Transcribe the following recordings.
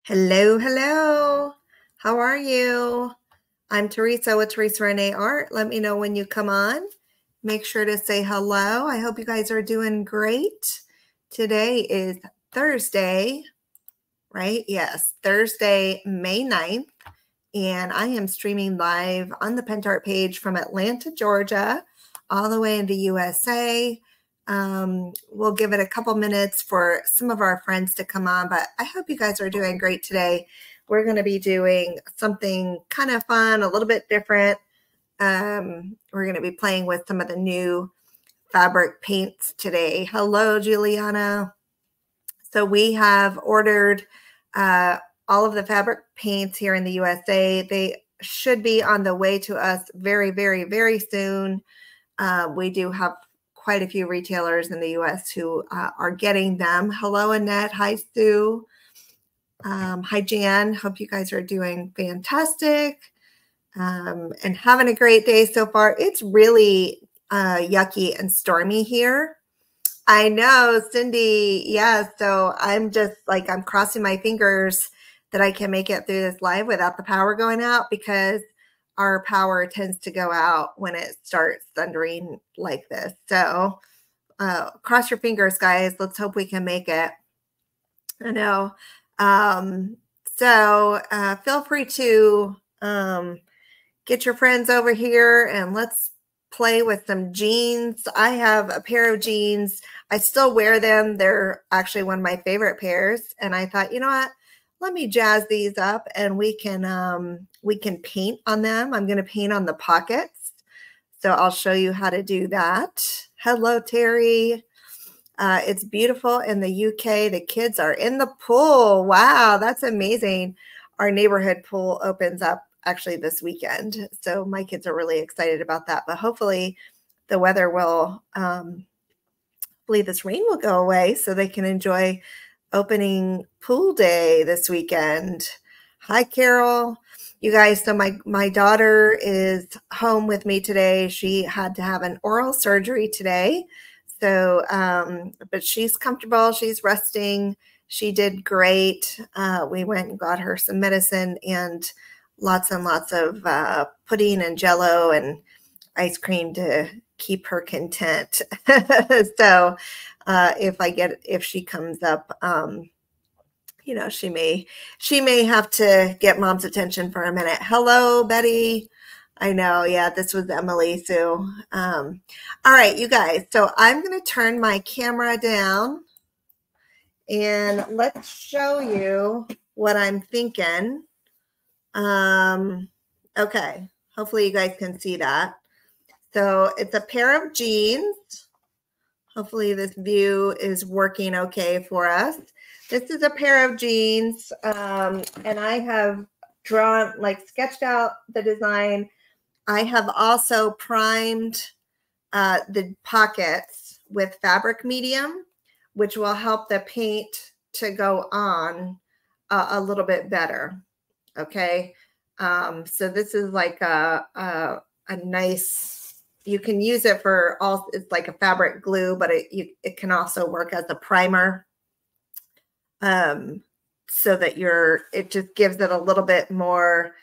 Hello, hello. How are you? I'm Teresa with Teresa Rene Art. Let me know when you come on. Make sure to say hello. I hope you guys are doing great. Today is Thursday, right? Yes, Thursday, May 9th. And I am streaming live on the Pentart page from Atlanta, Georgia, all the way into USA. We'll give it a couple minutes for some of our friends to come on, but I hope you guys are doing great today. We're going to be doing something kind of fun, a little bit different. We're going to be playing with some of the new fabric paints today. Hello, Juliana. So we have ordered all of the fabric paints here in the USA. They should be on the way to us very, very, very soon. We do have quite a few retailers in the US who are getting them. Hello, Annette. Hi, Sue. Hi, Jan. Hope you guys are doing fantastic and having a great day so far. It's really yucky and stormy here. I know, Cindy. Yeah, so I'm just like, I'm crossing my fingers that I can make it through this live without the power going out, because our power tends to go out when it starts thundering like this. So cross your fingers, guys. Let's hope we can make it. I know. Feel free to get your friends over here and let's play with some jeans. I have a pair of jeans. I still wear them. They're actually one of my favorite pairs. And I thought, you know what? Let me jazz these up and we can paint on them. I'm going to paint on the pockets. So I'll show you how to do that. Hello, Terry. It's beautiful in the UK. The kids are in the pool. Wow, that's amazing. Our neighborhood pool opens up actually this weekend. So my kids are really excited about that. But hopefully the weather will, hopefully this rain will go away so they can enjoy opening pool day this weekend. Hi, Carol. You guys, so my daughter is home with me today. She had to have an oral surgery today. So, but she's comfortable. She's resting. She did great. We went and got her some medicine and lots of pudding and jello and ice cream to keep her content. So if she comes up, you know, she may have to get mom's attention for a minute. Hello, Betty. I know. Yeah, this was Emily Sue. All right, you guys. So I'm going to turn my camera down and let's show you what I'm thinking. Okay. Hopefully you guys can see that. So it's a pair of jeans. Hopefully this view is working okay for us. This is a pair of jeans, and I have drawn, like sketched out the design. I have also primed the pockets with fabric medium, which will help the paint to go on a little bit better. Okay. So this is like a nice, you can use it for all, it's like a fabric glue, but it can also work as a primer. So that it just gives it a little bit more,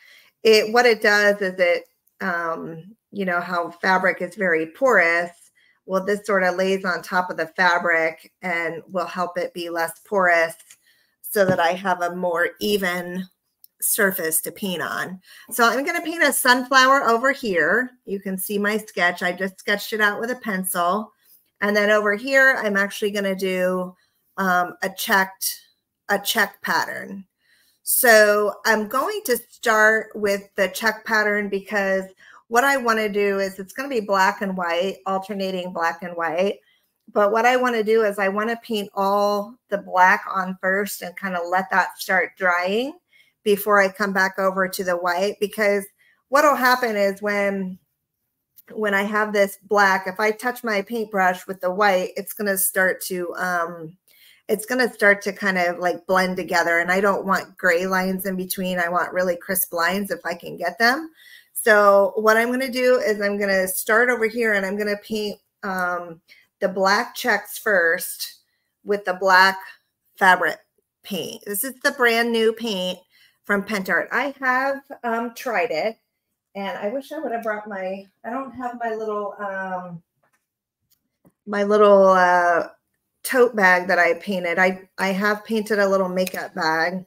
what it does is it, you know, how fabric is very porous. Well, this sort of lays on top of the fabric and will help it be less porous so that I have a more even surface to paint on. So I'm going to paint a sunflower over here. You can see my sketch. I just sketched it out with a pencil. And then over here, I'm actually going to do a check pattern. So I'm going to start with the check pattern because what I want to do is it's going to be black and white, alternating black and white. But what I want to do is I want to paint all the black on first and kind of let that start drying before I come back over to the white, because what will happen is when I have this black, if I touch my paintbrush with the white, it's going to start to kind of like blend together, and I don't want gray lines in between. I want really crisp lines if I can get them. So what I'm going to do is I'm going to start over here and I'm going to paint the black checks first with the black fabric paint. This is the brand new paint from Pentacolor. I have tried it, and I wish I would have brought my, I don't have my little tote bag that I painted. I have painted a little makeup bag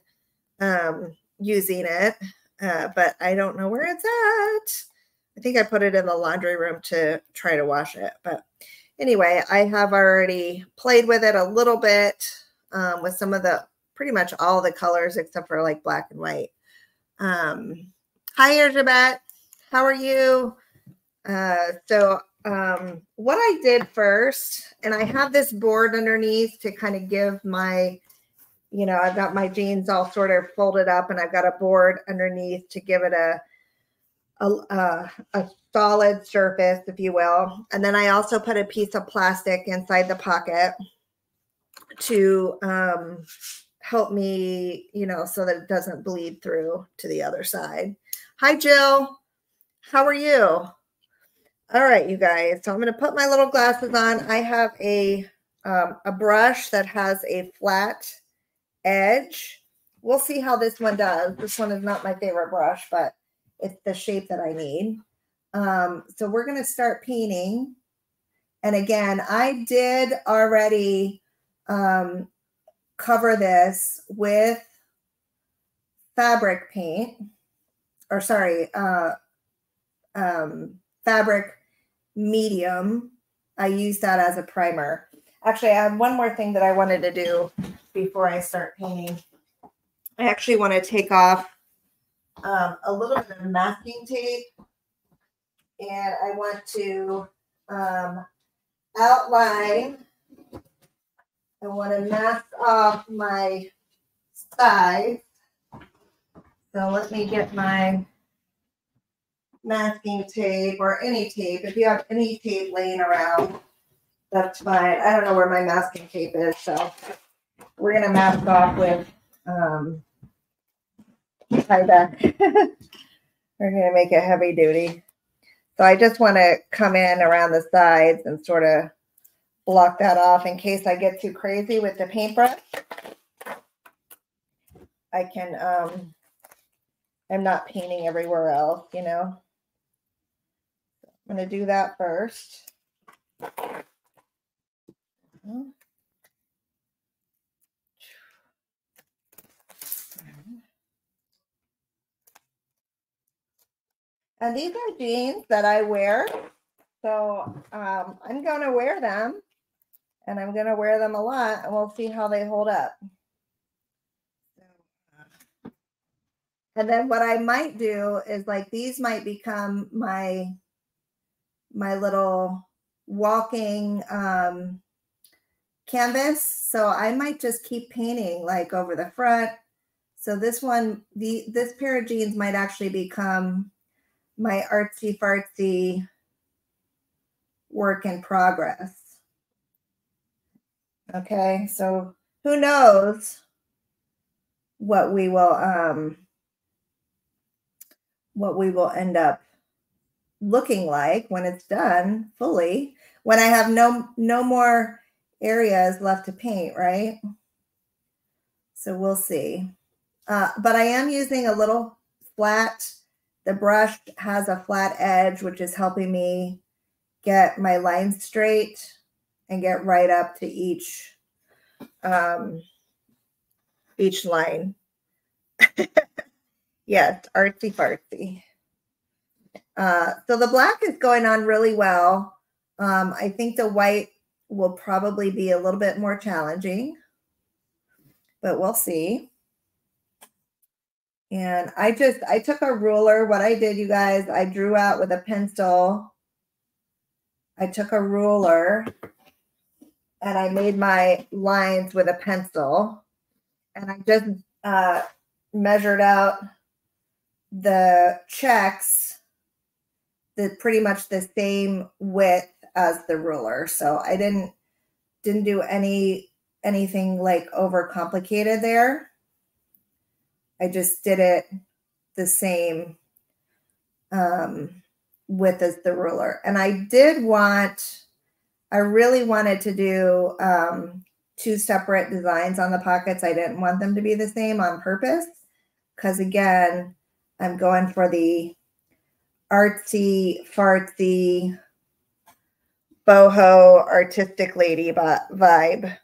using it, but I don't know where it's at. I think I put it in the laundry room to try to wash it. But anyway, I have already played with it a little bit with some of the, pretty much all the colors except for like black and white. Hi, Elizabeth. How are you? What I did first, and I have this board underneath to kind of give my, you know, I've got my jeans all sort of folded up, and I've got a board underneath to give it a solid surface, if you will. And then I also put a piece of plastic inside the pocket to help me, you know, so that it doesn't bleed through to the other side. Hi, Jill. How are you? All right, you guys. So I'm going to put my little glasses on. I have a brush that has a flat edge. We'll see how this one does. This one is not my favorite brush, but it's the shape that I need. So we're going to start painting. And again, I did already cover this with fabric paint, or sorry, fabric medium. I use that as a primer. Actually, I have one more thing that I wanted to do before I start painting. I actually want to take off a little bit of masking tape, and I want to outline. I want to mask off my sides. So let me get my masking tape, or any tape. If you have any tape laying around, that's fine. I don't know where my masking tape is, so we're going to mask off with Tyvek. We're going to make it heavy duty. So I just want to come in around the sides and sort of block that off in case I get too crazy with the paintbrush. I can, I'm not painting everywhere else, you know. I'm going to do that first. And these are jeans that I wear. So I'm going to wear them, and I'm going to wear them a lot, and we'll see how they hold up. And then what I might do is, like, these might become my little walking canvas. So I might just keep painting like over the front. So this one, this pair of jeans might actually become my artsy fartsy work in progress. Okay, so who knows what we will end up looking like when it's done fully, when I have no more areas left to paint, right? So we'll see. But I am using a little flat. The brush has a flat edge, which is helping me get my lines straight and get right up to each line. Yes, artsy fartsy. So the black is going on really well. I think the white will probably be a little bit more challenging, but we'll see. And I took a ruler. What I did, you guys, I drew out with a pencil. I took a ruler and I made my lines with a pencil. And I just measured out the checks, pretty much the same width as the ruler. So I didn't do anything like overcomplicated there. I just did it the same width as the ruler. And I really wanted to do two separate designs on the pockets. I didn't want them to be the same on purpose because, again, I'm going for the artsy, fartsy, boho, artistic lady vibe,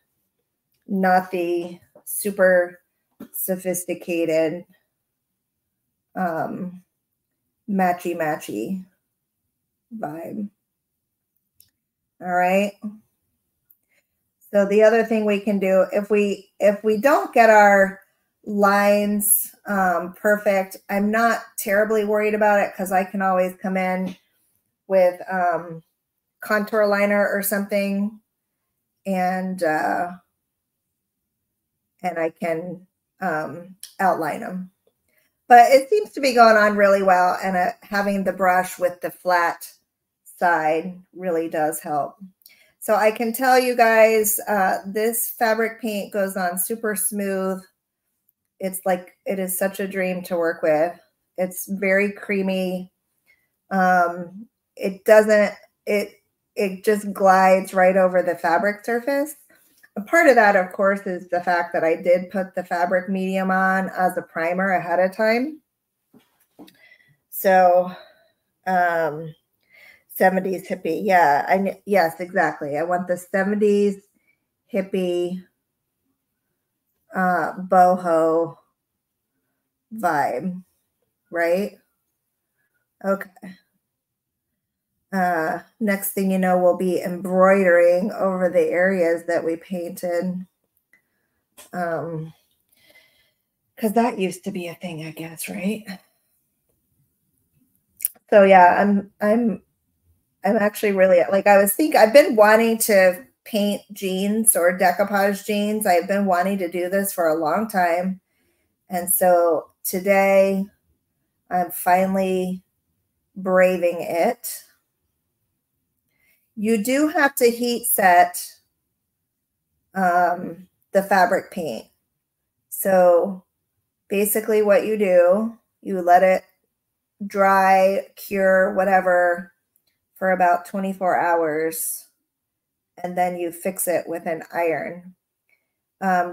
not the super sophisticated matchy vibe. All right. So the other thing we can do, if we don't get our lines perfect, I'm not terribly worried about it because I can always come in with contour liner or something, and I can outline them. But it seems to be going on really well, and having the brush with the flat side really does help. So I can tell you guys, this fabric paint goes on super smooth. It's like, it is such a dream to work with. It's very creamy. It just glides right over the fabric surface. A part of that, of course, is the fact that I did put the fabric medium on as a primer ahead of time. So, 70s hippie. Yeah, yes, exactly. I want the 70s hippie boho vibe, right? Okay. Next thing you know, we'll be embroidering over the areas that we painted. Because that used to be a thing, I guess, right? So yeah, I'm actually really, like, I've been wanting to paint jeans or decoupage jeans. I've been wanting to do this for a long time. And so today I'm finally braving it. You do have to heat set the fabric paint. So basically what you do, you let it dry, cure, whatever, for about 24 hours, and then you fix it with an iron.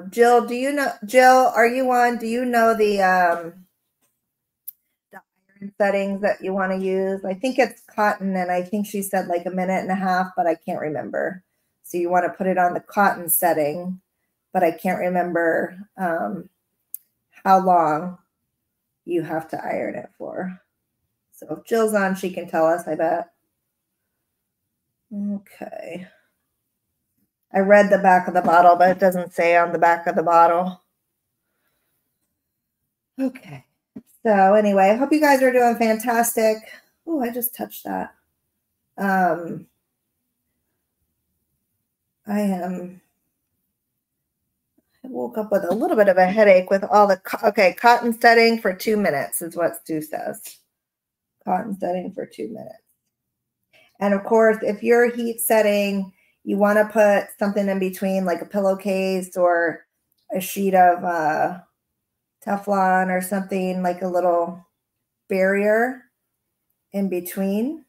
Jill, are you on? Do you know the iron settings that you want to use? I think it's cotton, and I think she said like 1.5 minutes, but I can't remember. So you want to put it on the cotton setting, but I can't remember how long you have to iron it for. So if Jill's on, she can tell us, I bet. Okay. I read the back of the bottle, but it doesn't say on the back of the bottle. Okay. So anyway, I hope you guys are doing fantastic. Oh, I just touched that. I woke up with a little bit of a headache with all the, okay, cotton setting for 2 minutes is what Stu says. Cotton setting for 2 minutes. And of course, if you're heat setting, you want to put something in between, like a pillowcase or a sheet of Teflon or something, like a little barrier in between.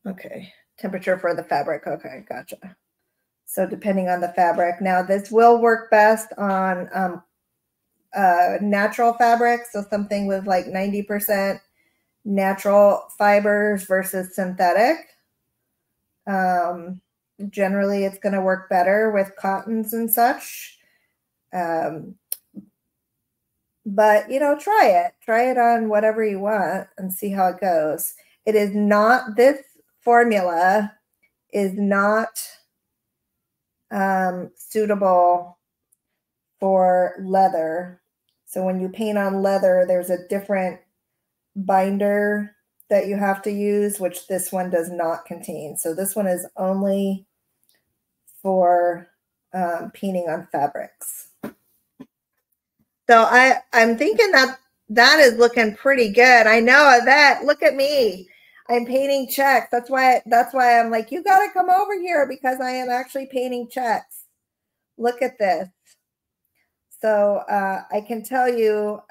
Okay, temperature for the fabric. Okay, gotcha. So depending on the fabric. Now this will work best on natural fabric, so something with like 90% natural fibers versus synthetic. Generally, it's going to work better with cottons and such. But, you know, try it. Try it on whatever you want and see how it goes. It is not, this formula is not suitable for leather. So when you paint on leather, there's a different binder that you have to use, which this one does not contain. So this one is only for painting on fabrics. So I'm thinking that is looking pretty good. I know that. Look at me. I'm painting checks. That's why I'm like, you got to come over here because I am actually painting checks. Look at this. So I can tell you,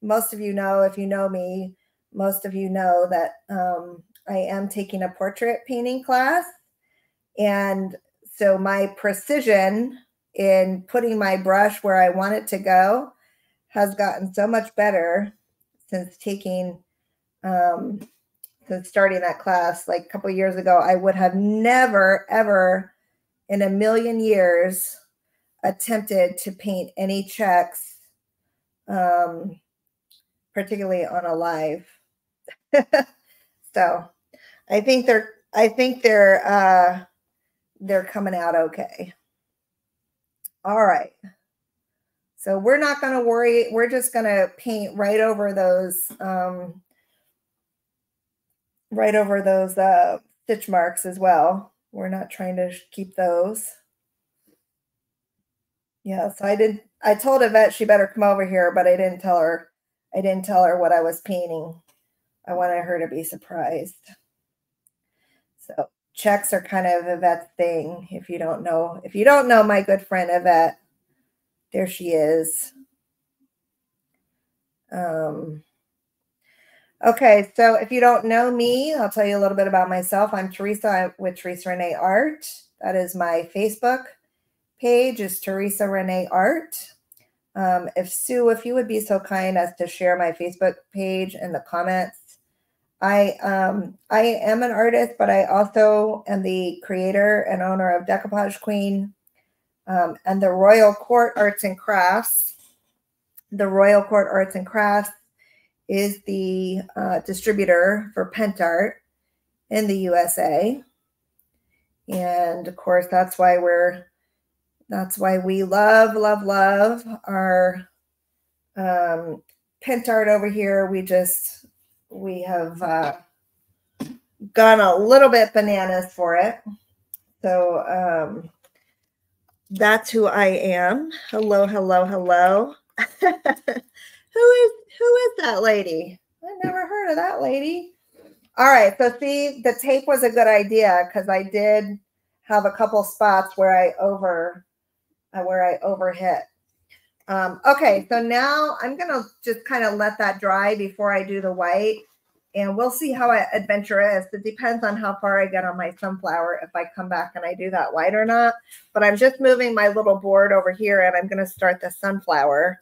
most of you know, if you know me, most of you know that I am taking a portrait painting class. And so my precision in putting my brush where I want it to go has gotten so much better since taking, since starting that class like a couple of years ago. I would have never, ever in a million years attempted to paint any checks, particularly on a live. So I think they're coming out okay. All right. So we're not going to worry. We're just going to paint right over those stitch marks as well. We're not trying to keep those. Yeah, so I told Yvette she better come over here, but I didn't tell her what I was painting. I wanted her to be surprised. So checks are kind of Yvette's thing. If you don't know my good friend Yvette, there she is. Okay, so if you don't know me, I'll tell you a little bit about myself. I'm Teresa. I'm with Teresa Rene Art. That is my Facebook page, is Teresa Rene Art. If you would be so kind as to share my Facebook page in the comments. I am an artist, but I also am the creator and owner of Decoupage Queen and the Royal Court Arts and Crafts. The Royal Court Arts and Crafts is the distributor for Pentart in the USA. And of course, that's why we love our Pentart over here. We have gone a little bit bananas for it. So that's who I am. Hello. Who is that lady? I never heard of that lady. All right, so see, the tape was a good idea because I did have a couple spots where I overhit. Okay, so now I'm gonna just kind of let that dry before I do the white, and we'll see how adventurous. It depends on how far I get on my sunflower, if I come back and I do that white or not. But I'm just moving my little board over here, and I'm gonna start the sunflower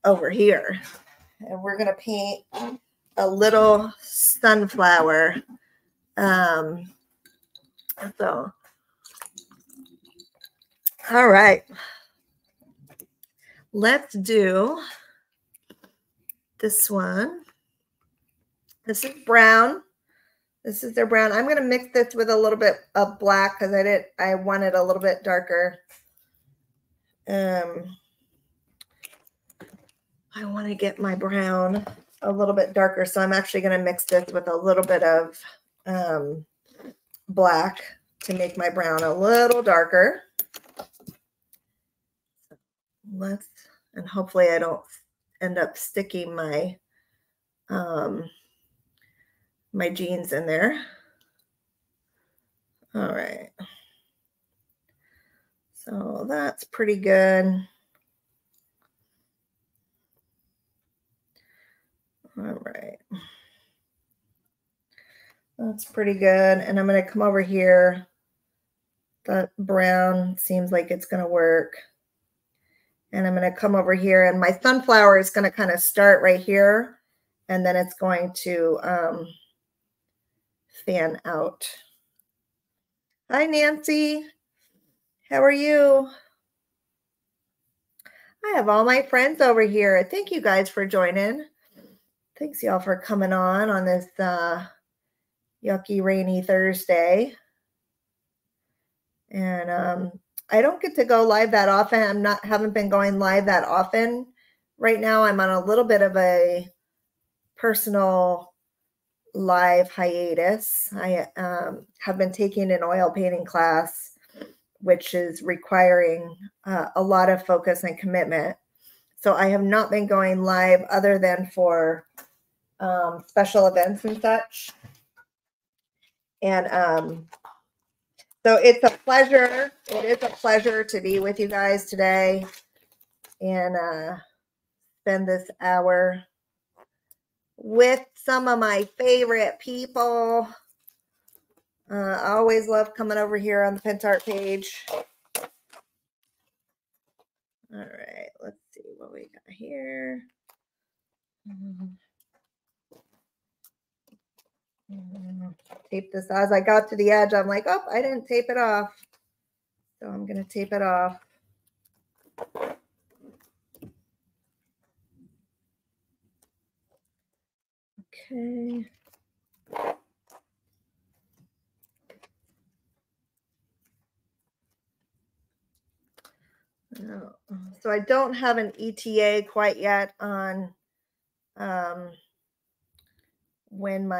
over here. And we're going to paint a little sunflower. So, all right. Let's do this one. This is brown. This is their brown. I'm going to mix this with a little bit of black because I want it a little bit darker. I want to get my brown a little bit darker, so I'm actually going to mix this with a little bit of black to make my brown a little darker. And hopefully I don't end up sticking my my jeans in there. All right. So that's pretty good. All right. That's pretty good. And I'm going to come over here. That brown seems like it's going to work. And I'm going to come over here, and my sunflower is going to kind of start right here, and then it's going to fan out. Hi, Nancy. How are you? I have all my friends over here. Thank you guys for joining. Thanks y'all for coming on this yucky rainy Thursday. And I don't get to go live that often. Haven't been going live that often. Right now I'm on a little bit of a personal live hiatus. I have been taking an oil painting class, which is requiring a lot of focus and commitment. So I have not been going live other than for special events and such. And so it's a pleasure. It is a pleasure to be with you guys today and spend this hour with some of my favorite people. I always love coming over here on the Pentart page. All right, let's see what we got here. Tape this. As I got to the edge, I'm like, oh, I didn't tape it off. So I'm going to tape it off. Okay. So I don't have an ETA quite yet on when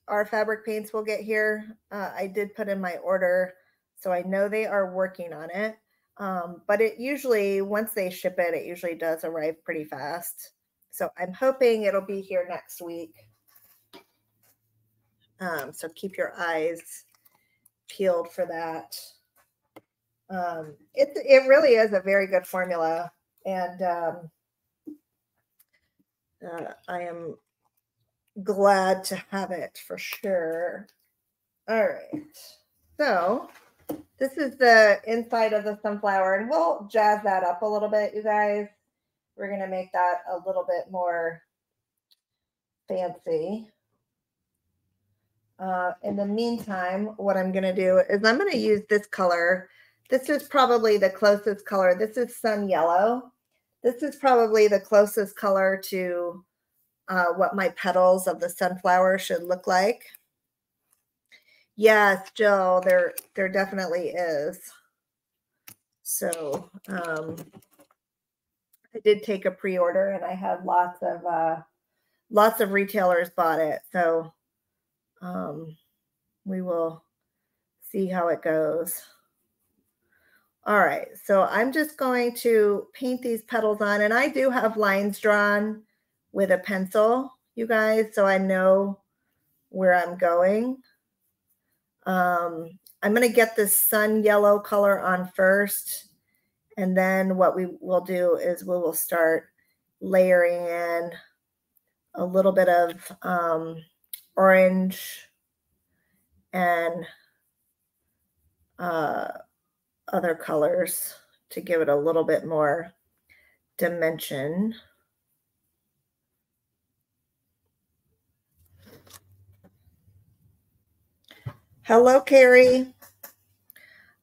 our fabric paints will get here. I did put in my order, so I know they are working on it. But it usually, once they ship it, it usually does arrive pretty fast. So I'm hoping it'll be here next week. So keep your eyes peeled for that. It really is a very good formula, and I am glad to have it for sure. All right, so this is the inside of the sunflower, and we'll jazz that up a little bit, you guys. We're going to make that a little bit more fancy. In the meantime, what I'm going to do is I'm going to use this color. This is probably the closest color. This is sun yellow. This is probably the closest color to what my petals of the sunflower should look like. Yes, Jill, there definitely is. So I did take a pre-order, and I had lots of retailers bought it. So we will see how it goes. All right, so I'm just going to paint these petals on, and I do have lines drawn with a pencil, you guys, so I know where I'm going. I'm going to get this sun yellow color on first, and then what we will do is we will start layering in a little bit of orange and other colors to give it a little bit more dimension. Hello, Carrie.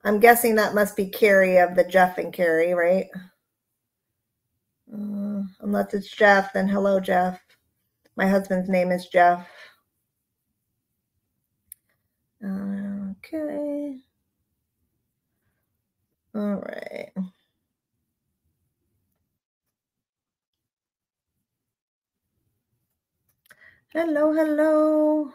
I'm guessing that must be Carrie of the Jeff and Carrie, right? Unless it's Jeff, then hello, Jeff. My husband's name is Jeff. Okay. All right. Hello, hello.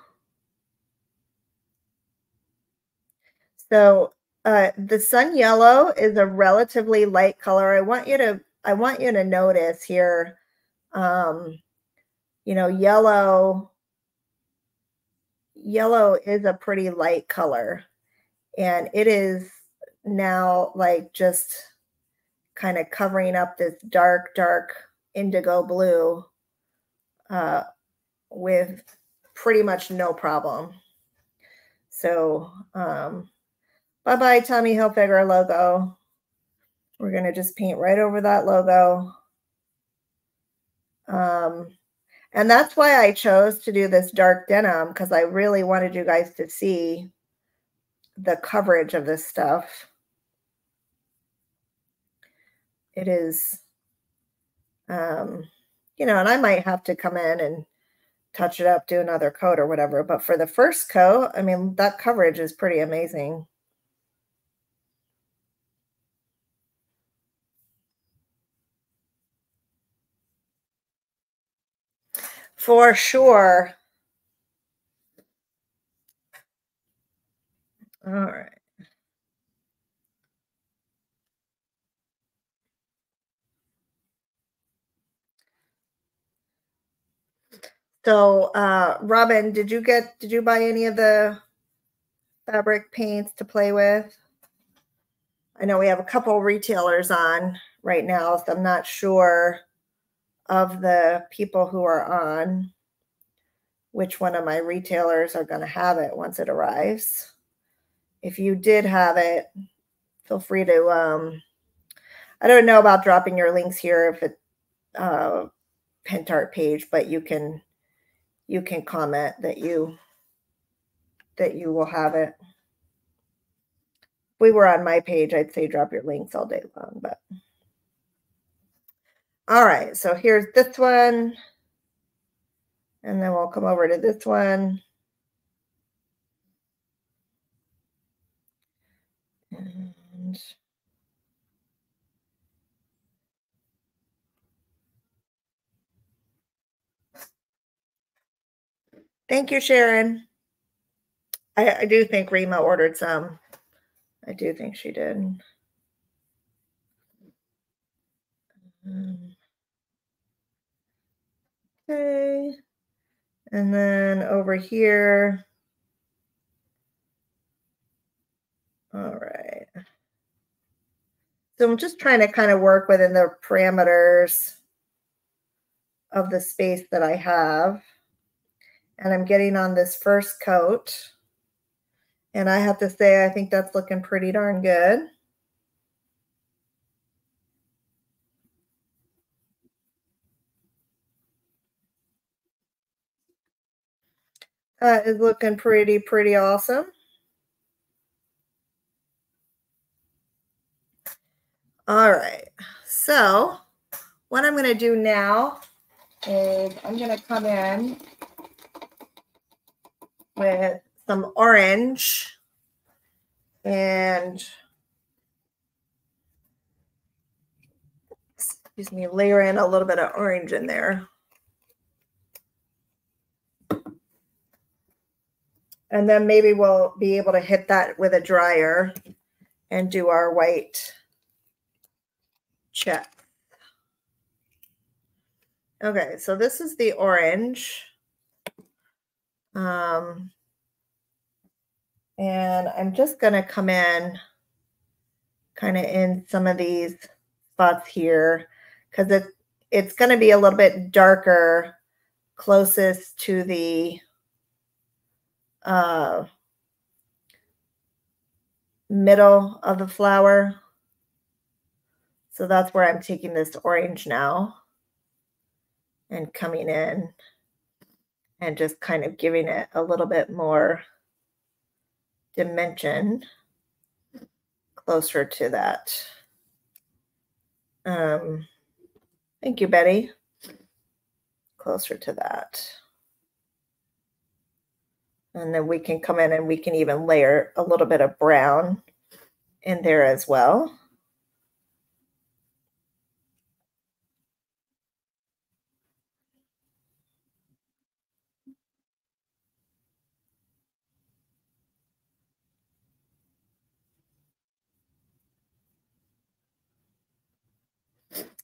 So the sun yellow is a relatively light color. I want you to notice here, you know, yellow is a pretty light color, and it is now like just kind of covering up this dark indigo blue with pretty much no problem. So bye-bye Tommy Hilfiger logo. We're going to just paint right over that logo. And that's why I chose to do this dark denim, because I really wanted you guys to see the coverage of this stuff. It is, you know, and I might have to come in and touch it up, do another coat or whatever. But for the first coat, I mean, that coverage is pretty amazing. For sure. All right. So, Robin, did you buy any of the fabric paints to play with? I know we have a couple retailers on right now, so I'm not sure of the people who are on. which one of my retailers are going to have it once it arrives. If you did have it, feel free to, I don't know about dropping your links here if it's Pentart page, but you can comment that you will have it. If we were on my page, I'd say drop your links all day long, but all right, so here's this one, and then we'll come over to this one. And thank you, Sharon. I do think Rima ordered some. I do think she did. Okay. And then over here. All right. So I'm just trying to kind of work within the parameters of the space that I have. And I'm getting on this first coat. And I have to say, I think that's looking pretty darn good. That is looking pretty awesome. All right. So what I'm going to do now is I'm going to come in with some orange and, excuse me, layer in a little bit of orange in there. And then maybe we'll be able to hit that with a dryer and do our white check. Okay, so this is the orange. And I'm just going to come in kind of in some of these spots here because it's going to be a little bit darker closest to the middle of the flower. So that's where I'm taking this orange now and coming in and just kind of giving it a little bit more dimension closer to that. Thank you, Betty. Closer to that. And then we can come in and we can even layer a little bit of brown in there as well.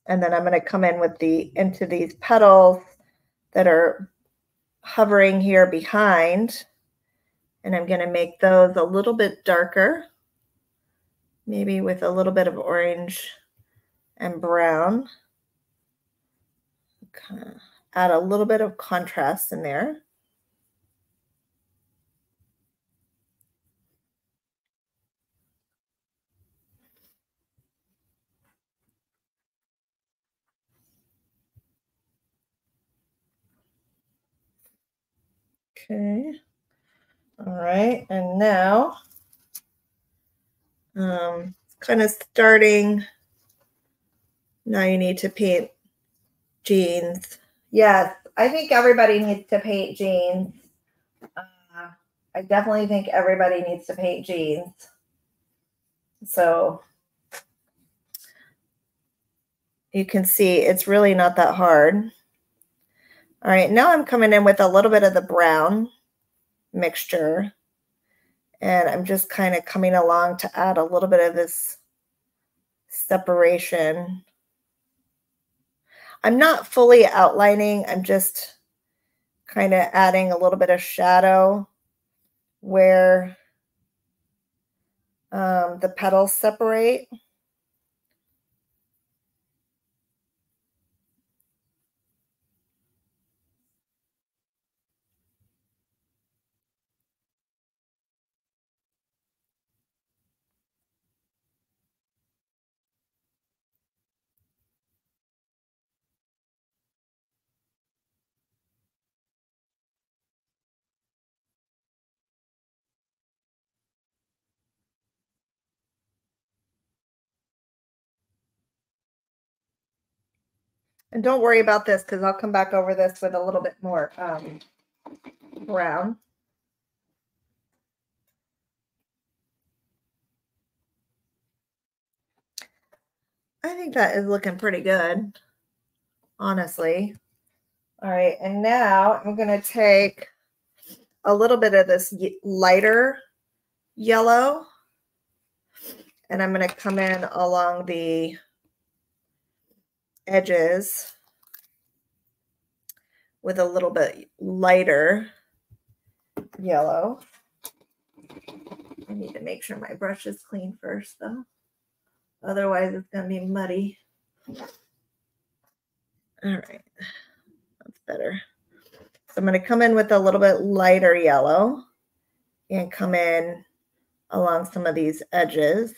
And then I'm going to come in with into these petals that are hovering here behind. And I'm going to make those a little bit darker, maybe with a little bit of orange and brown. Add a little bit of contrast in there. Okay. All right. And now, kind of starting. Now you need to paint jeans. Yes, I think everybody needs to paint jeans. I definitely think everybody needs to paint jeans. So you can see it's really not that hard. All right, now I'm coming in with a little bit of the brown mixture. And I'm just kind of coming along to add a little bit of this separation. I'm not fully outlining. I'm just kind of adding a little bit of shadow where the petals separate. And don't worry about this because I'll come back over this with a little bit more brown. I think that is looking pretty good, honestly. All right, and now I'm going to take a little bit of this lighter yellow, and I'm going to come in along the edges with a little bit lighter yellow. I need to make sure my brush is clean first, though. Otherwise, it's going to be muddy. All right, that's better. So I'm going to come in with a little bit lighter yellow and come in along some of these edges.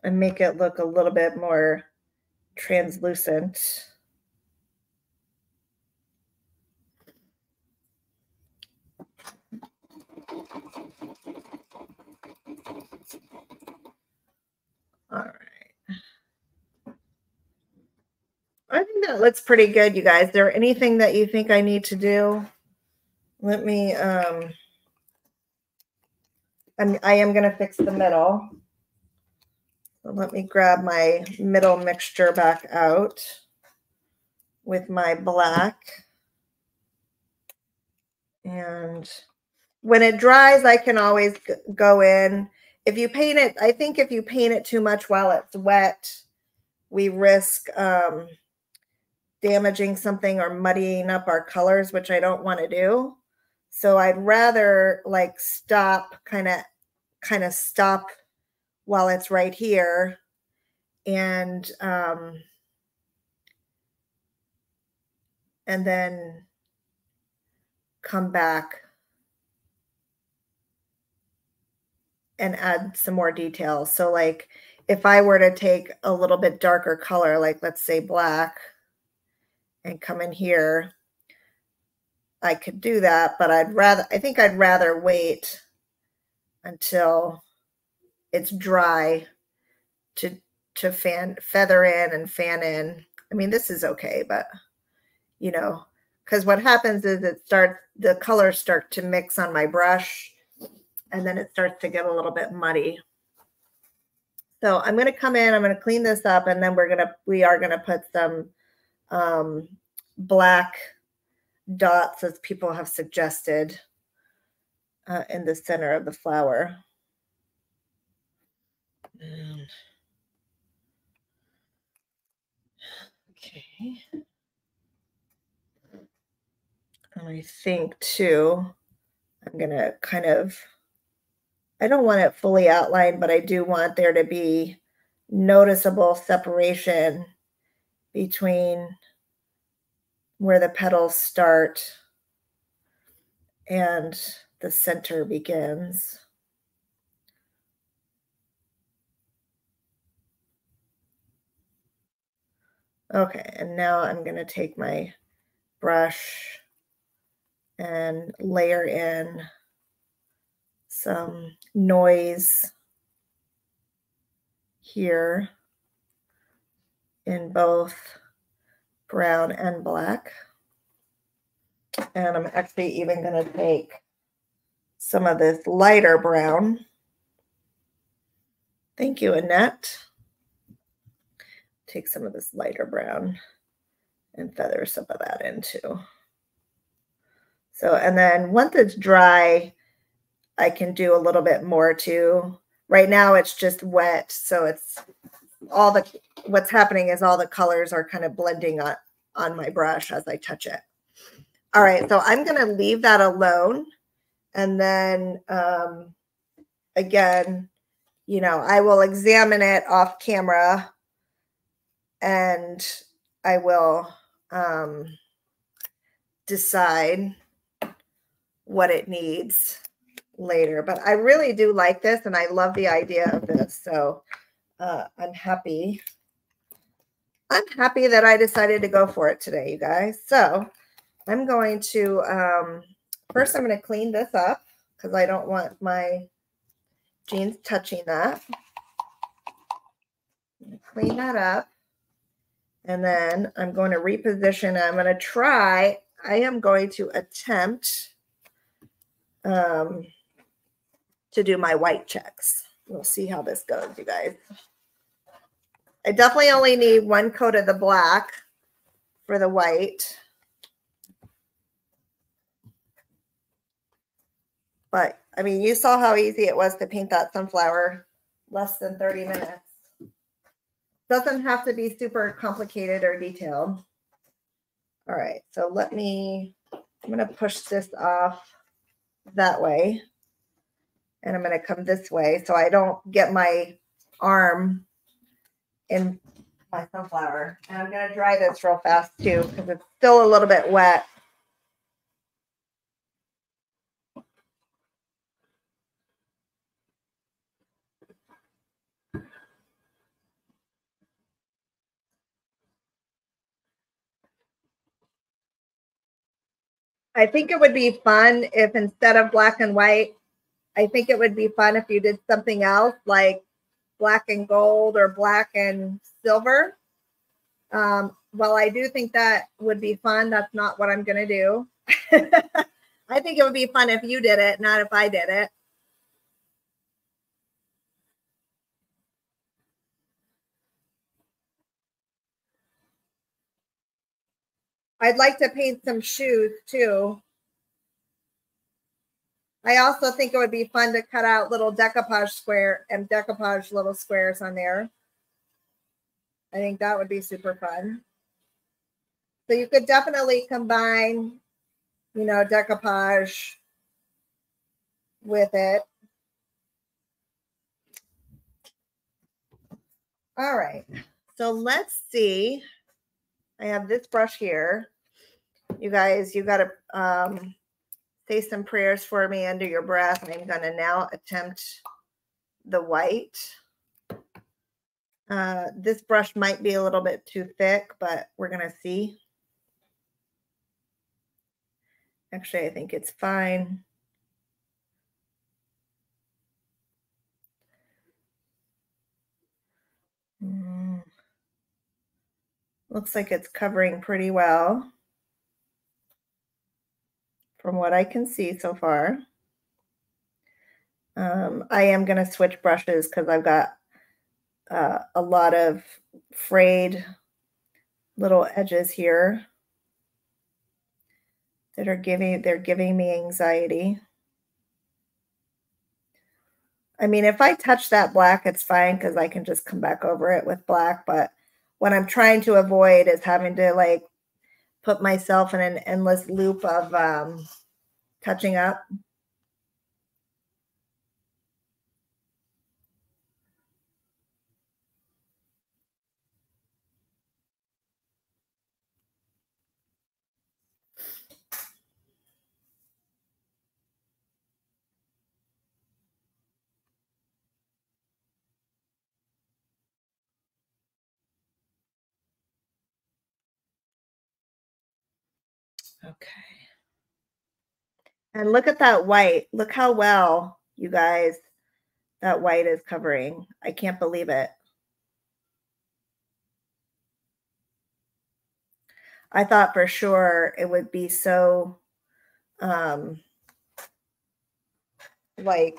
And make it look a little bit more translucent. All right. I think that looks pretty good, you guys. Is there anything that you think I need to do? Let me, I am going to fix the middle. So let me grab my middle mixture back out with my black. And when it dries, I can always go in. If you paint it, I think if you paint it too much while it's wet, we risk damaging something or muddying up our colors, which I don't want to do. So I'd rather like stop, kind of stop while it's right here, and then come back and add some more details. So like if I were to take a little bit darker color, like let's say black, and come in here, I could do that, but I think I'd rather wait until it's dry to feather in and fan in. I mean, this is okay, but you know, because what happens is the colors start to mix on my brush, and then it starts to get a little bit muddy. So I'm going to come in, I'm going to clean this up, and then we are going to put some black dots, as people have suggested, in the center of the flower. Okay. And I think too, I'm going to kind of, I don't want it fully outlined, but I do want there to be noticeable separation between where the petals start and the center begins. Okay, and now I'm going to take my brush and layer in some noise here in both brown and black. And I'm actually even going to take some of this lighter brown. Thank you, Annette. Take some of this lighter brown and feather some of that in too. So, and then once it's dry, I can do a little bit more too. Right now it's just wet, so it's all what's happening is all the colors are kind of blending on my brush as I touch it. All right, so I'm going to leave that alone. And then again, you know, I will examine it off camera, and I will decide what it needs later. But I really do like this, and I love the idea of this. So I'm happy I'm happy that I decided to go for it today, you guys. So I'm going to, first I'm going to clean this up because I don't want my jeans touching that. Clean that up. And then I'm going to reposition. I'm going to try, I am going to attempt to do my white checks. We'll see how this goes, you guys. I definitely only need one coat of the black for the white. But, I mean, you saw how easy it was to paint that sunflower, less than 30 minutes. Doesn't have to be super complicated or detailed. All right, so I'm going to push this off that way. And I'm going to come this way so I don't get my arm in my sunflower. And I'm going to dry this real fast too because it's still a little bit wet. I think it would be fun if instead of black and white, I think it would be fun if you did something else like black and gold or black and silver. Well, I do think that would be fun. That's not what I'm going to do. I think it would be fun if you did it, not if I did it. I'd like to paint some shoes too. I also think it would be fun to cut out little decoupage little squares on there. I think that would be super fun. So you could definitely combine, you know, decoupage with it. All right. So let's see. I have this brush here. You guys, you got to say some prayers for me under your breath. I'm going to now attempt the white. This brush might be a little bit too thick, but we're going to see. Actually, I think it's fine. Looks like it's covering pretty well from what I can see so far. I am going to switch brushes because I've got a lot of frayed little edges here that are giving me anxiety. I mean, if I touch that black, it's fine because I can just come back over it with black. But what I'm trying to avoid is having to like put myself in an endless loop of touching up. Okay. And look at that white. Look how well, you guys, that white is covering. I can't believe it. I thought for sure it would be so like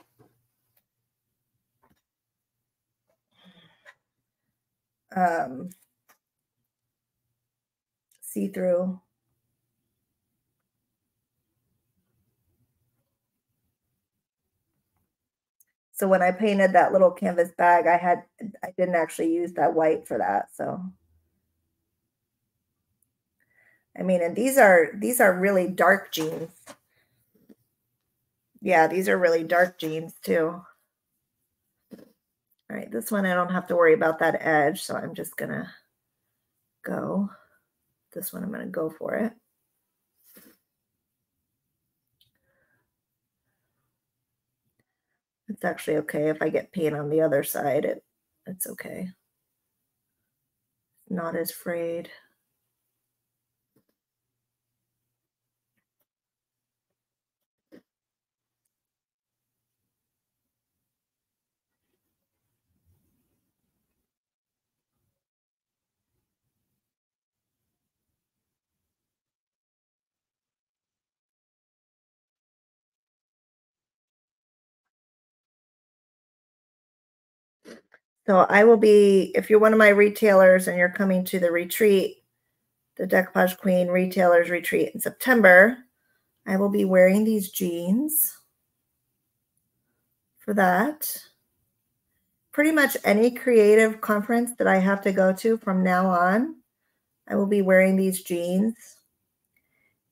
see-through. So when I painted that little canvas bag, I didn't actually use that white for that. So I mean, and these are really dark jeans. Yeah, these are really dark jeans too. All right, this one I don't have to worry about that edge, so I'm just gonna go. This one I'm gonna go for it. It's actually okay if I get paint on the other side. It's okay. not as frayed. So I will be, if you're one of my retailers and you're coming to the retreat, the Decoupage Queen Retailers Retreat in September, I will be wearing these jeans for that. Pretty much any creative conference that I have to go to from now on, I will be wearing these jeans.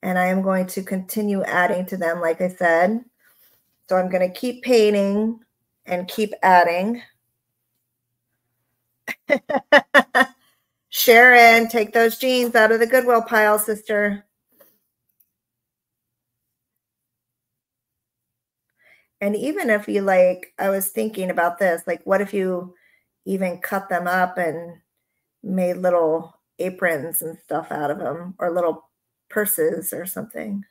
And I am going to continue adding to them, like I said. So I'm going to keep painting and keep adding. Sharon, take those jeans out of the Goodwill pile, sister. And even if you like, I was thinking about this, like what if you even cut them up and made little aprons and stuff out of them, or little purses or something.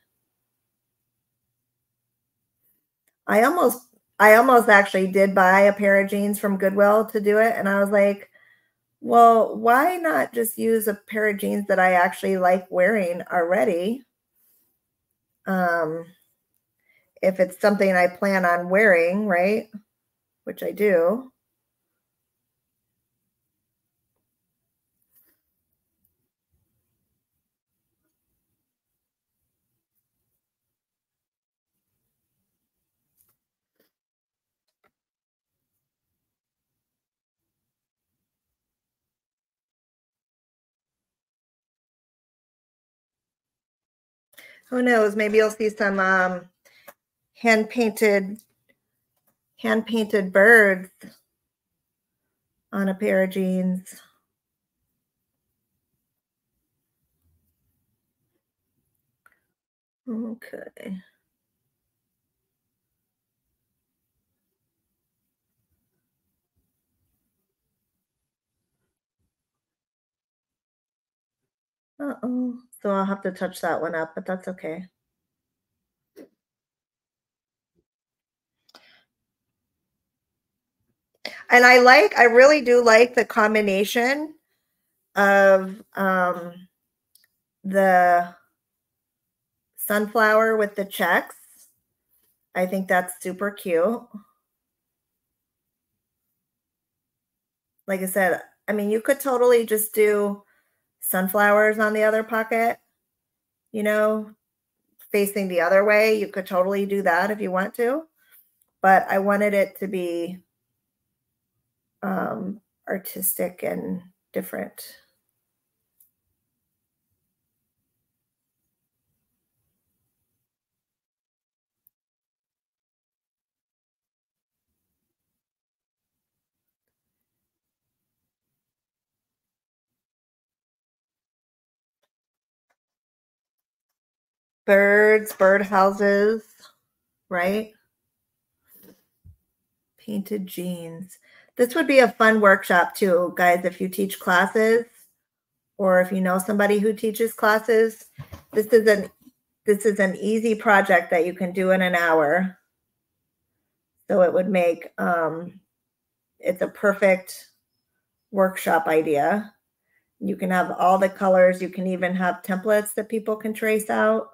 I almost actually did buy a pair of jeans from Goodwill to do it. And I was like, well, why not just use a pair of jeans that I actually like wearing already? If it's something I plan on wearing, right? Which I do. Who knows? Maybe you'll see some hand painted birds on a pair of jeans. Okay. Uh-oh. So I'll have to touch that one up, but that's okay. And I really do like the combination of the sunflower with the checks. I think that's super cute. Like I said, I mean, you could totally just do sunflowers on the other pocket, you know, facing the other way. You could totally do that if you want to, but I wanted it to be artistic and different. Birds, bird houses, right? Painted jeans. This would be a fun workshop too, guys, if you teach classes or if you know somebody who teaches classes. This is an easy project that you can do in an hour. So it would make it's a perfect workshop idea. You can have all the colors. You can even have templates that people can trace out.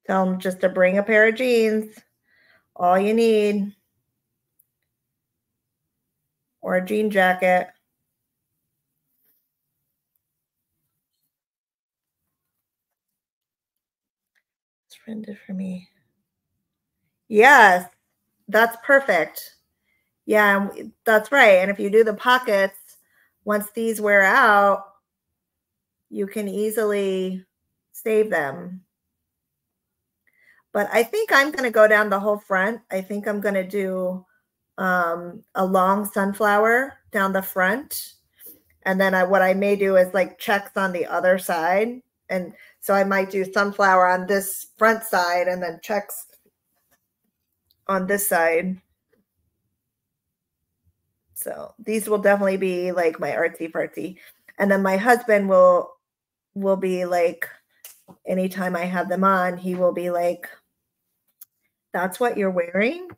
Tell them just to bring a pair of jeans, all you need, or a jean jacket. It's friended for me. Yes, that's perfect. Yeah, that's right. And if you do the pockets, once these wear out, you can easily save them. But I think I'm going to go down the whole front. I think I'm going to do a long sunflower down the front. And then what I may do is like checks on the other side. And so I might do sunflower on this front side and then checks on this side. So these will definitely be like my artsy fartsy. And then my husband will be like, anytime I have them on, he will be like, that's what you're wearing?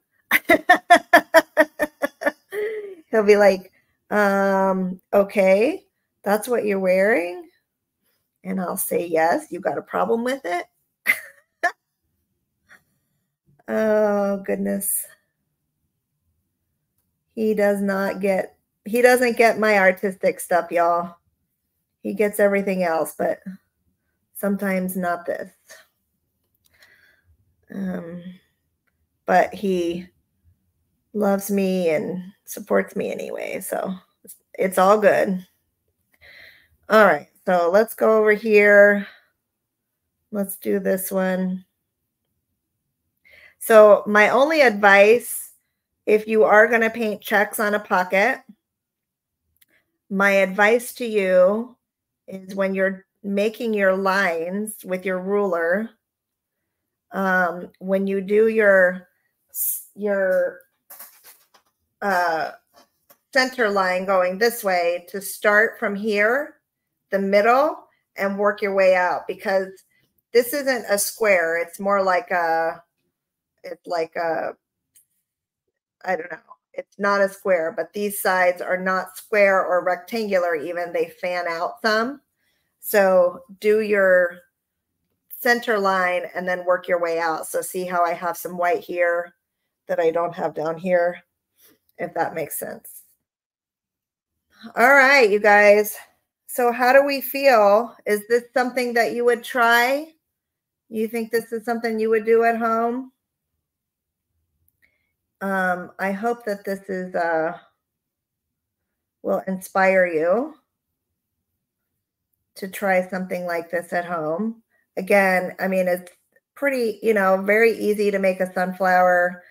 He'll be like, okay, that's what you're wearing? And I'll say, yes, you got a problem with it? Oh, goodness. He doesn't get my artistic stuff, y'all. He gets everything else, but sometimes not this. But he loves me and supports me anyway, so it's all good. All right, so let's go over here. Let's do this one. So my only advice, if you are going to paint checks on a pocket, my advice to you is when you're making your lines with your ruler, when you do your center line going this way, to start from here, the middle, and work your way out, because this isn't a square. It's more like I don't know. It's not a square, but these sides are not square or rectangular even. They fan out some. So do your center line and then work your way out. So see how I have some white here that I don't have down here, if that makes sense. All right, you guys. So how do we feel? Is this something that you would try? You think this is something you would do at home? I hope that this is will inspire you to try something like this at home. Again, I mean, it's pretty, very easy to make a sunflower.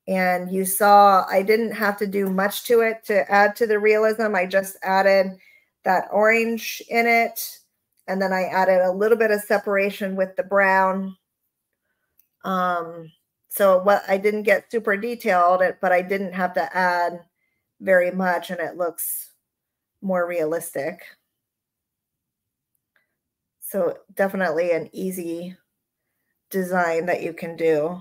And you saw I didn't have to do much to it to add to the realism. I just added that orange in it. And then I added a little bit of separation with the brown. So what I didn't get super detailed, but I didn't have to add very much, and it looks more realistic. So definitely an easy design that you can do.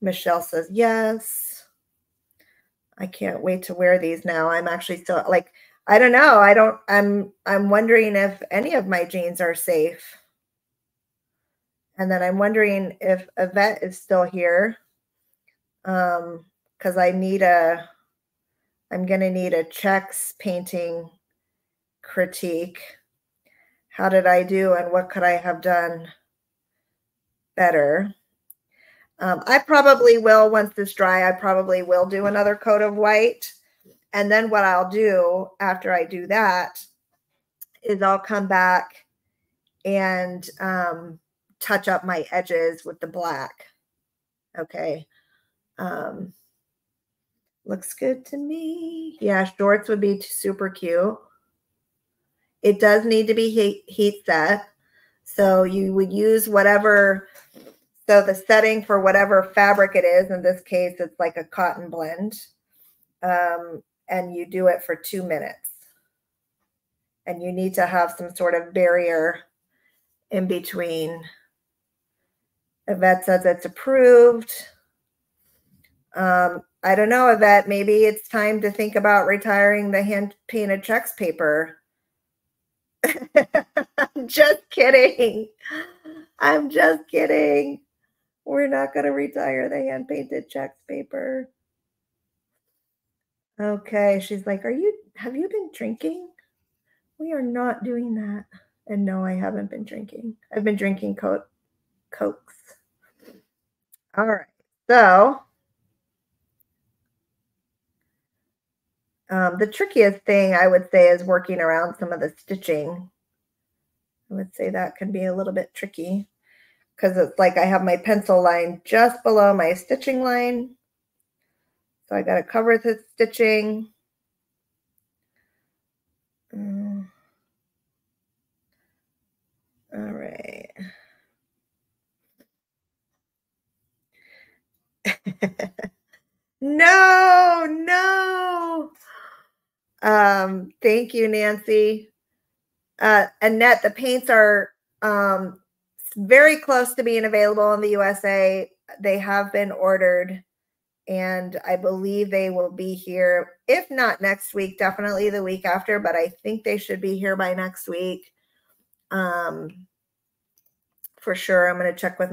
Michelle says, yes. I can't wait to wear these now. I'm actually still like, I don't know. I'm wondering if any of my jeans are safe. And then I'm wondering if Yvette is still here. Because I'm going to need a checks painting critique. How did I do and what could I have done better? I probably will, once this dry, I probably will do another coat of white. And then what I'll do after I do that is I'll come back and touch up my edges with the black. Okay. Looks good to me. Yeah, shorts would be super cute. It does need to be heat set. So you would use whatever, so the setting for whatever fabric it is, in this case, it's like a cotton blend. And you do it for 2 minutes. And you need to have some sort of barrier in between. Yvette says it's approved. I don't know, Yvette, maybe it's time to think about retiring the hand-painted checks paper. I'm just kidding. I'm just kidding. We're not going to retire the hand-painted checks paper. Okay, she's like, have you been drinking? We are not doing that. And no, I haven't been drinking. I've been drinking Cokes. All right, so the trickiest thing I would say is working around some of the stitching. I would say that can be a little bit tricky because it's like I have my pencil line just below my stitching line. So I got to cover the stitching. All right. No, no. Thank you, Nancy. Annette, the paints are very close to being available in the USA. They have been ordered, and I believe they will be here, if not next week, definitely the week after, but I think they should be here by next week. For sure. I'm going to check with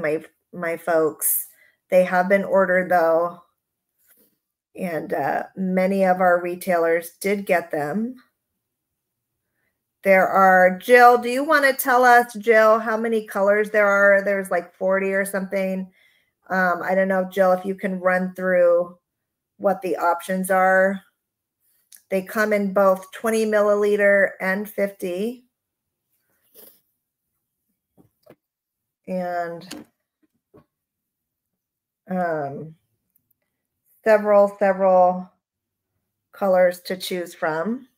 my folks. They have been ordered though, and many of our retailers did get them. There are, Jill, do you want to tell us, Jill, how many colors there are? There's like 40 or something. I don't know, Jill, if you can run through what the options are. They come in both 20 milliliter and 50. And several colors to choose from.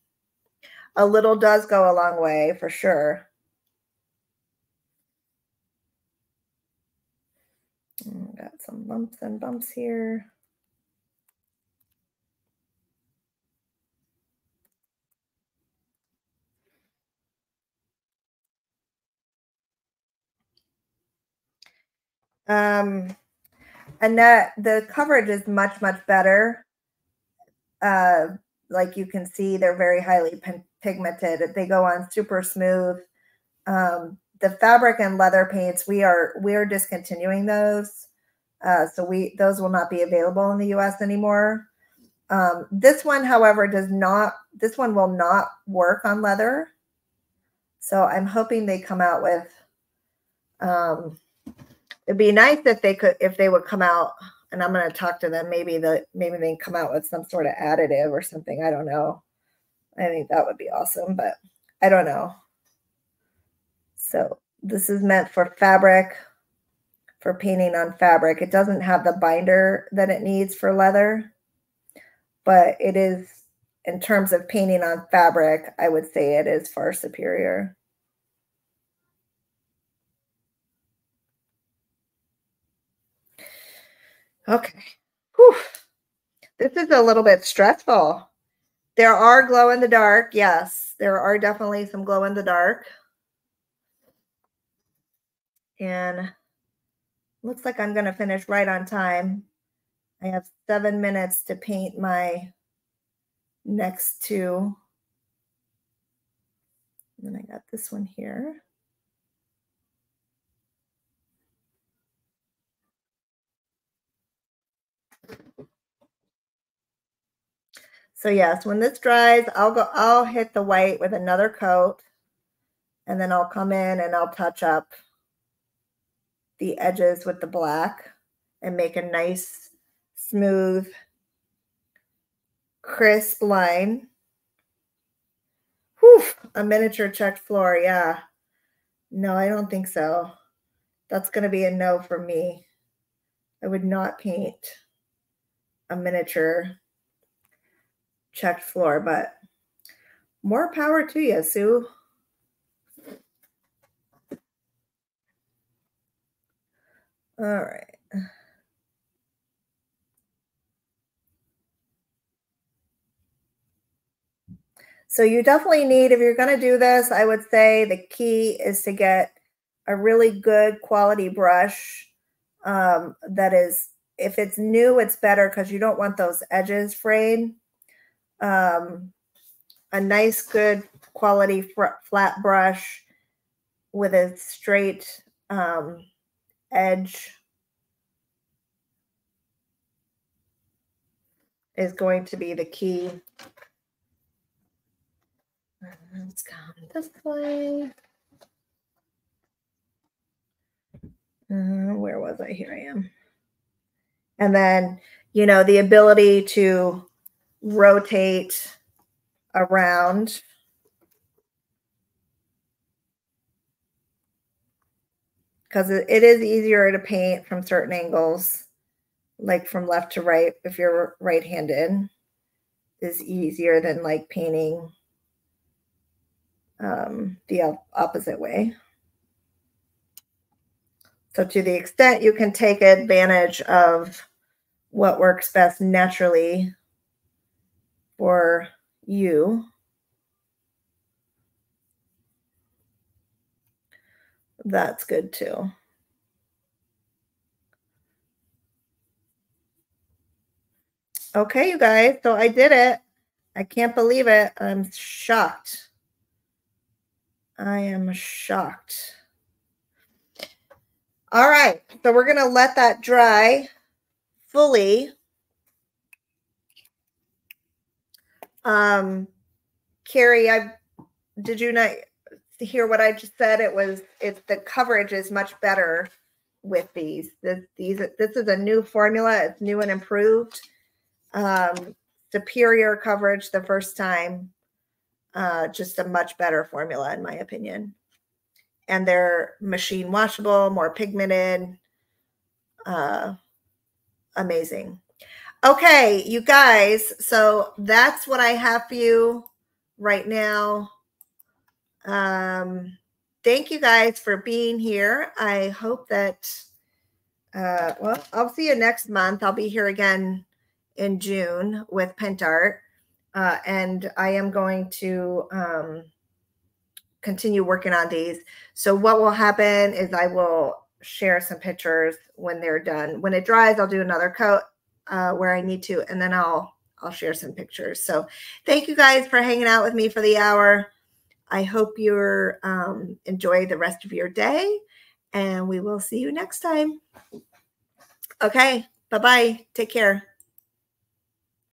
A little does go a long way for sure. Got some lumps and bumps here. Annette, the coverage is much, much better. Like you can see, they're very highly pigmented. They go on super smooth. The fabric and leather paints, we are discontinuing those. So those will not be available in the US anymore. This one, however, this one will not work on leather. So I'm hoping they come out with, it'd be nice if they would come out, and I'm going to talk to them. Maybe they can come out with some sort of additive or something. I don't know. I think that would be awesome, but I don't know. So this is meant for fabric, for painting on fabric. It doesn't have the binder that it needs for leather, but it is, in terms of painting on fabric, I would say it is far superior. Okay. Whew. This is a little bit stressful. There are glow in the dark. Yes, there are definitely some glow in the dark. And looks like I'm going to finish right on time. I have 7 minutes to paint my next two. And then I got this one here. So yes, when this dries, I'll hit the white with another coat, and then I'll come in and I'll touch up the edges with the black and make a nice, smooth, crisp line. Whew, a miniature checked floor, yeah. No, I don't think so. That's going to be a no for me. I would not paint a miniature checked floor, but more power to you, Sue. All right. So you definitely need, if you're going to do this, I would say the key is to get a really good quality brush. That is, if it's new, it's better because you don't want those edges frayed. A nice, good quality flat brush with a straight edge is going to be the key. Let's come this way. Where was I? Here I am. And then, you know, the ability to rotate around. Because it is easier to paint from certain angles, like from left to right, if you're right-handed, is easier than like painting the opposite way. So to the extent you can take advantage of what works best naturally for you. That's good too. Okay, you guys, so I did it. I can't believe it. I'm shocked. I am shocked. All right, so we're going to let that dry fully. Carrie, did you not hear what I just said? The coverage is much better with these. This is a new formula. It's new and improved. Superior coverage the first time. Just a much better formula in my opinion. And they're machine washable, more pigmented. Amazing. Okay, you guys, so that's what I have for you right now. Thank you guys for being here. I hope that, well, I'll see you next month. I'll be here again in June with Pentart. And I am going to continue working on these. So what will happen is I will share some pictures when they're done. When it dries, I'll do another coat where I need to, and then I'll share some pictures. So thank you guys for hanging out with me for the hour. I hope you're enjoy the rest of your day, and we will see you next time. Okay, bye-bye. Take care.